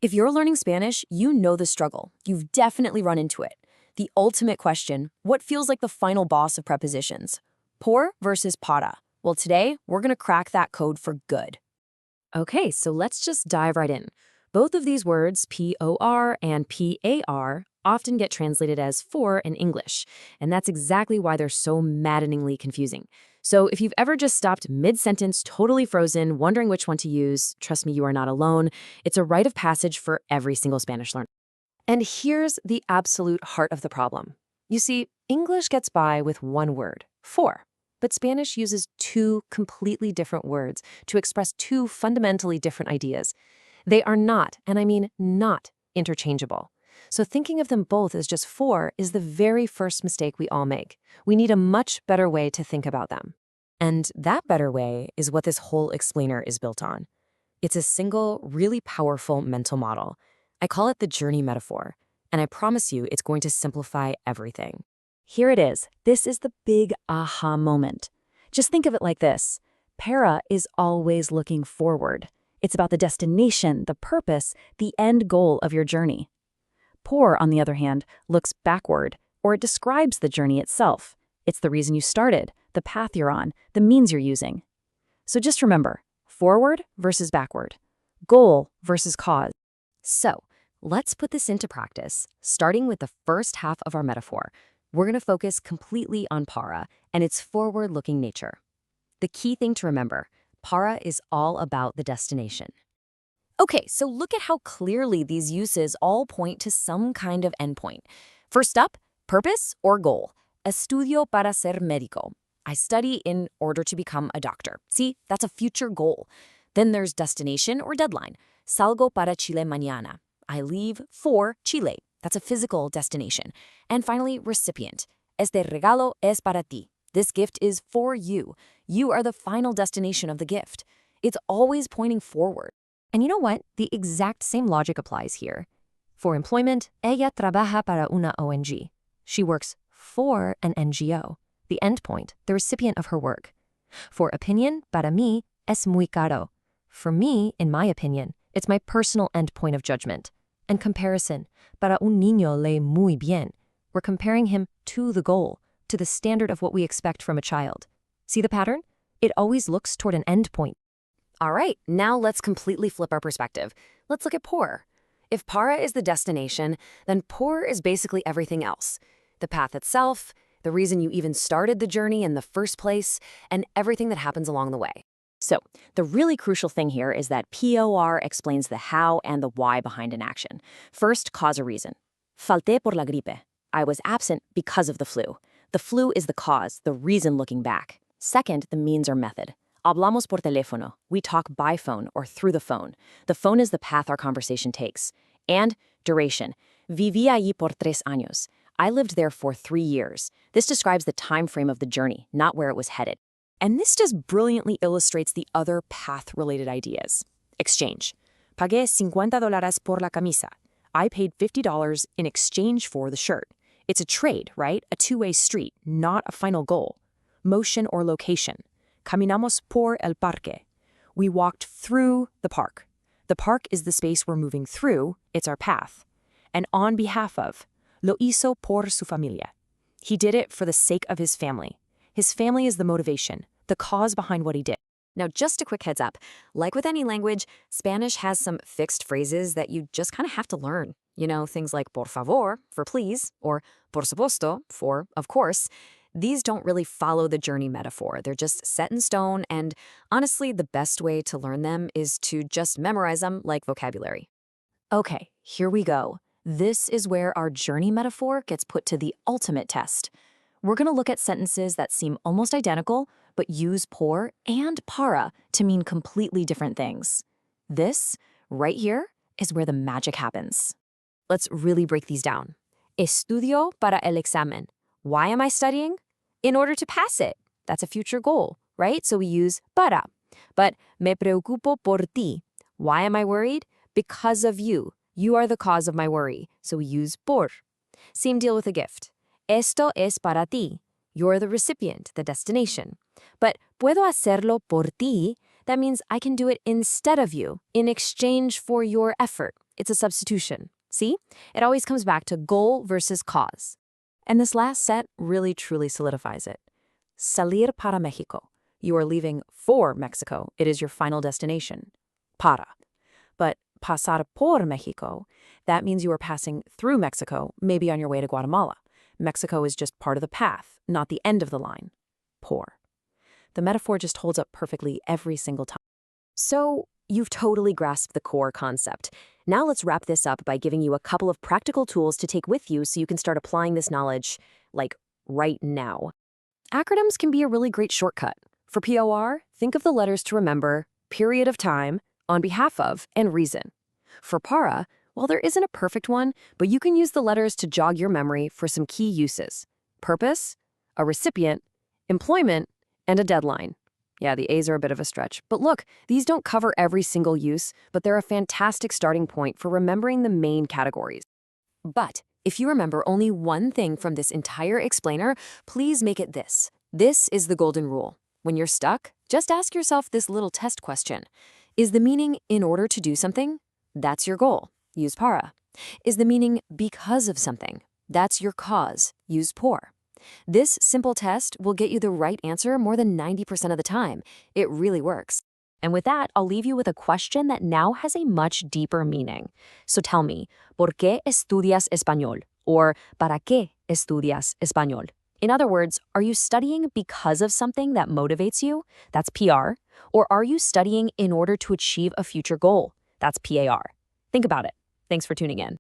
If you're learning Spanish, you know the struggle. You've definitely run into it. The ultimate question, what feels like the final boss of prepositions? Por versus para. Well, today, we're going to crack that code for good. Okay, so let's just dive right in. Both of these words, por and par, often get translated as for in English, and that's exactly why they're so maddeningly confusing. So if you've ever just stopped mid-sentence, totally frozen, wondering which one to use, trust me, you are not alone. It's a rite of passage for every single Spanish learner. And here's the absolute heart of the problem. You see, English gets by with one word, for, but Spanish uses two completely different words to express two fundamentally different ideas. They are not, and I mean not, interchangeable. So thinking of them both as just for is the very first mistake we all make. We need a much better way to think about them. And that better way is what this whole explainer is built on. It's a single, really powerful mental model. I call it the journey metaphor, and I promise you it's going to simplify everything. Here it is. This is the big aha moment. Just think of it like this. Para is always looking forward. It's about the destination, the purpose, the end goal of your journey. Por, on the other hand, looks backward, or it describes the journey itself. It's the reason you started, the path you're on, the means you're using. So just remember, forward versus backward, goal versus cause. So let's put this into practice, starting with the first half of our metaphor. We're going to focus completely on para and its forward-looking nature. The key thing to remember, para is all about the destination. Okay, so look at how clearly these uses all point to some kind of endpoint. First up, purpose or goal. Estudio para ser médico. I study in order to become a doctor. See, that's a future goal. Then there's destination or deadline. Salgo para Chile mañana. I leave for Chile. That's a physical destination. And finally, recipient. Este regalo es para ti. This gift is for you. You are the final destination of the gift. It's always pointing forward. And you know what? The exact same logic applies here. For employment, ella trabaja para una ONG. She works for an NGO, the endpoint, the recipient of her work. For opinion, para mí, es muy caro. For me, in my opinion, it's my personal endpoint of judgment. And comparison, para un niño lee muy bien. We're comparing him to the goal, to the standard of what we expect from a child. See the pattern? It always looks toward an endpoint. All right, now let's completely flip our perspective. Let's look at por. If para is the destination, then por is basically everything else. The path itself, the reason you even started the journey in the first place, and everything that happens along the way. So, the really crucial thing here is that POR explains the how and the why behind an action. First, cause or reason. Falté por la gripe. I was absent because of the flu. The flu is the cause, the reason looking back. Second, the means or method. Hablamos por teléfono. We talk by phone or through the phone. The phone is the path our conversation takes. And duration. Viví allí por 3 años. I lived there for 3 years. This describes the time frame of the journey, not where it was headed. And this just brilliantly illustrates the other path-related ideas. Exchange. Pagué $50 por la camisa. I paid $50 in exchange for the shirt. It's a trade, right? A two-way street, not a final goal. Motion or location. Caminamos por el parque. We walked through the park. The park is the space we're moving through. It's our path. And on behalf of. Lo hizo por su familia. He did it for the sake of his family. His family is the motivation, the cause behind what he did. Now, just a quick heads up. Like with any language, Spanish has some fixed phrases that you just kind of have to learn. You know, things like por favor, for please, or por supuesto, for of course. These don't really follow the journey metaphor. They're just set in stone, and honestly, the best way to learn them is to just memorize them like vocabulary. Okay, here we go. This is where our journey metaphor gets put to the ultimate test. We're going to look at sentences that seem almost identical, but use por and para to mean completely different things. This, right here, is where the magic happens. Let's really break these down. Estudio para el examen. Why am I studying? In order to pass it. That's a future goal, right? So we use para. But me preocupo por ti. Why am I worried? Because of you. You are the cause of my worry. So we use por. Same deal with a gift. Esto es para ti. You're the recipient, the destination. But puedo hacerlo por ti. That means I can do it instead of you, in exchange for your effort. It's a substitution. See? It always comes back to goal versus cause. And this last set really truly solidifies it. Salir para Mexico. You are leaving for Mexico. It is your final destination. Para. But pasar por Mexico, that means you are passing through Mexico, maybe on your way to Guatemala. Mexico is just part of the path, not the end of the line. Por. The metaphor just holds up perfectly every single time. So, you've totally grasped the core concept. Now let's wrap this up by giving you a couple of practical tools to take with you so you can start applying this knowledge, like, right now. Acronyms can be a really great shortcut. For POR, think of the letters to remember, period of time, on behalf of, and reason. For PARA, well, there isn't a perfect one, but you can use the letters to jog your memory for some key uses. Purpose, a recipient, employment, and a deadline. Yeah, the A's are a bit of a stretch. But look, these don't cover every single use, but they're a fantastic starting point for remembering the main categories. But if you remember only one thing from this entire explainer, please make it this. This is the golden rule. When you're stuck, just ask yourself this little test question. Is the meaning in order to do something? That's your goal. Use para. Is the meaning because of something? That's your cause. Use por. This simple test will get you the right answer more than 90% of the time. It really works. And with that, I'll leave you with a question that now has a much deeper meaning. So tell me, ¿por qué estudias español? Or ¿para qué estudias español? In other words, are you studying because of something that motivates you? That's PR. Or are you studying in order to achieve a future goal? That's PAR. Think about it. Thanks for tuning in.